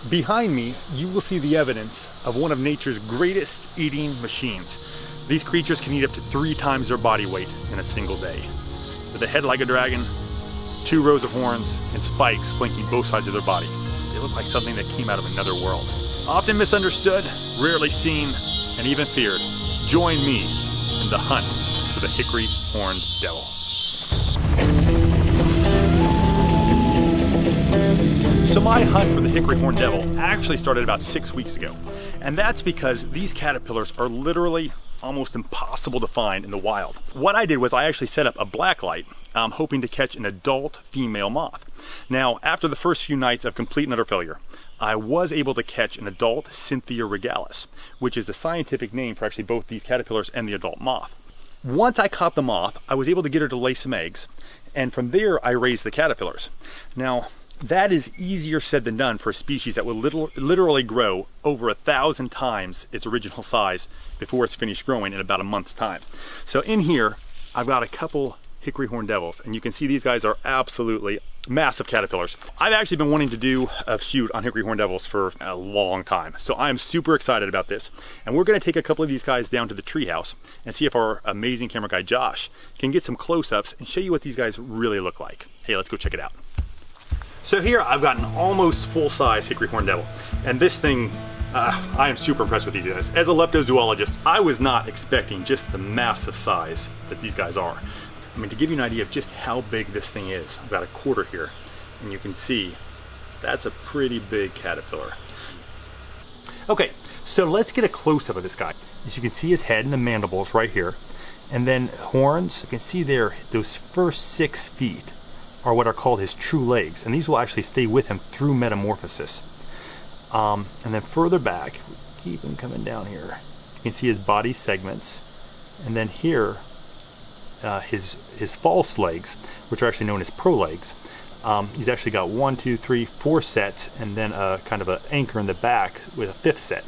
Behind me, you will see the evidence of one of nature's greatest eating machines. These creatures can eat up to 3 times their body weight in a single day. With a head like a dragon, 2 rows of horns, and spikes flanking both sides of their body. They look like something that came out of another world. Often misunderstood, rarely seen, and even feared. Join me in the hunt for the Hickory Horned Devil. So my hunt for the Hickory Horned Devil actually started about 6 weeks ago. And that's because these caterpillars are literally almost impossible to find in the wild. What I did was I actually set up a black light, hoping to catch an adult female moth. Now, after the first few nights of complete and utter failure, I was able to catch an adult Cynthia regalis, which is the scientific name for actually both these caterpillars and the adult moth. Once I caught the moth, I was able to get her to lay some eggs, and from there I raised the caterpillars. Now, that is easier said than done for a species that will literally grow over 1,000 times its original size before it's finished growing in about a month's time. So in here, I've got a couple Hickory Horned Devils, and you can see these guys are absolutely massive caterpillars. I've actually been wanting to do a shoot on Hickory Horned Devils for a long time, so I am super excited about this. And we're gonna take a couple of these guys down to the treehouse and see if our amazing camera guy Josh can get some close-ups and show you what these guys really look like. Hey, let's go check it out. So here I've got an almost full-size Hickory Horned Devil, and this thing, I am super impressed with these guys. As a leptozoologist, I was not expecting just the massive size that these guys are. I mean, to give you an idea of just how big this thing is, I've got a quarter here, and you can see that's a pretty big caterpillar. Okay, so let's get a close-up of this guy. As you can see, his head and the mandibles right here, and then horns. You can see there, those first 6 feet are what are called his true legs, and these will actually stay with him through metamorphosis. And then further back, keep him coming down here, you can see his body segments, and then here, his false legs, which are actually known as prolegs. He's actually got 1, 2, 3, 4 sets, and then a kind of an anchor in the back with a 5th set.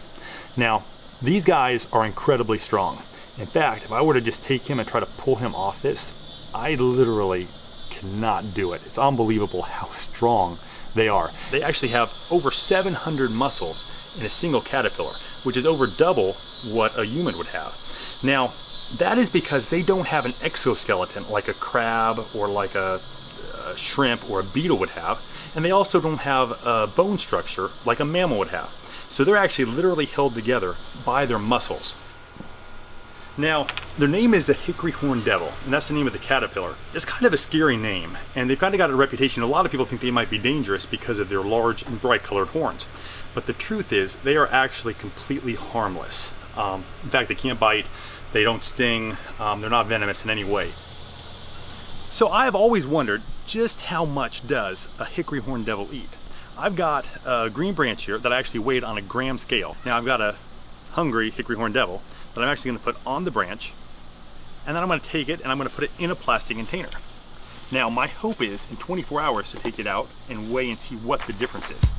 Now, these guys are incredibly strong. In fact, if I were to just take him and try to pull him off this, I literally cannot do it. It's unbelievable how strong they are. They actually have over 700 muscles in a single caterpillar, which is over double what a human would have. Now, that is because they don't have an exoskeleton like a crab or like a shrimp or a beetle would have, and they also don't have a bone structure like a mammal would have. So they're actually literally held together by their muscles. Now, their name is the Hickory Horned Devil, and that's the name of the caterpillar. It's kind of a scary name, and they've kind of got a reputation. A lot of people think they might be dangerous because of their large and bright colored horns. But the truth is, they are actually completely harmless. In fact, they can't bite, they don't sting, they're not venomous in any way. So I've always wondered, just how much does a Hickory Horned Devil eat? I've got a green branch here that I actually weighed on a gram scale. Now I've got a hungry Hickory Horned Devil that I'm actually going to put on the branch, and then I'm going to take it and I'm going to put it in a plastic container. Now my hope is in 24 hours to take it out and weigh and see what the difference is.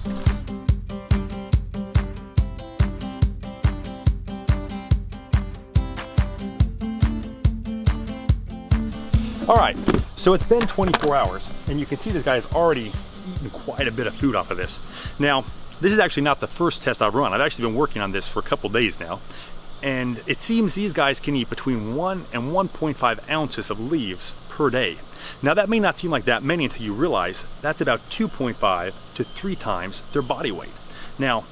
Alright, so it's been 24 hours and you can see this guy has already eaten quite a bit of food off of this. Now, this is actually not the first test I've run. I've actually been working on this for a couple days now. And it seems these guys can eat between 1 and 1.5 ounces of leaves per day. Now that may not seem like that many until you realize that's about 2.5 to 3 times their body weight. Now,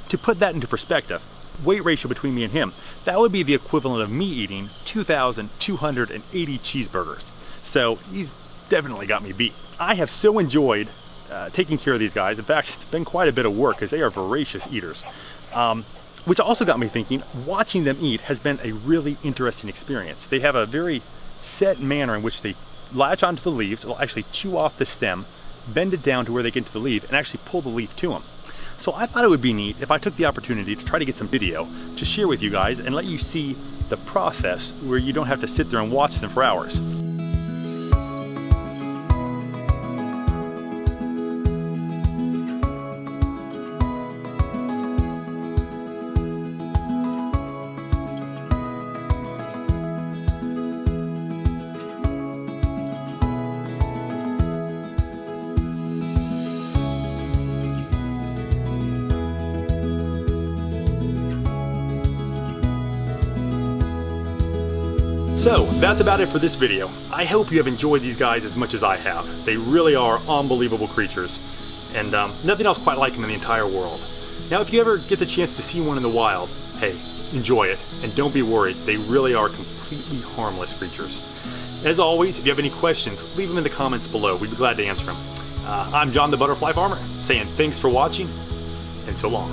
to put that into perspective, weight ratio between me and him, that would be the equivalent of me eating 2,280 cheeseburgers. So he's definitely got me beat. I have so enjoyed taking care of these guys. In fact, it's been quite a bit of work because they are voracious eaters. Which also got me thinking, watching them eat has been a really interesting experience. They have a very set manner in which they latch onto the leaves, they'll actually chew off the stem, bend it down to where they get to the leaf, and actually pull the leaf to them. So I thought it would be neat if I took the opportunity to try to get some video to share with you guys and let you see the process where you don't have to sit there and watch them for hours. So that's about it for this video. I hope you have enjoyed these guys as much as I have. They really are unbelievable creatures, and nothing else quite like them in the entire world. Now, if you ever get the chance to see one in the wild, hey, enjoy it, and don't be worried. They really are completely harmless creatures. As always, if you have any questions, leave them in the comments below. We'd be glad to answer them. I'm John the Butterfly Farmer, saying thanks for watching, and so long.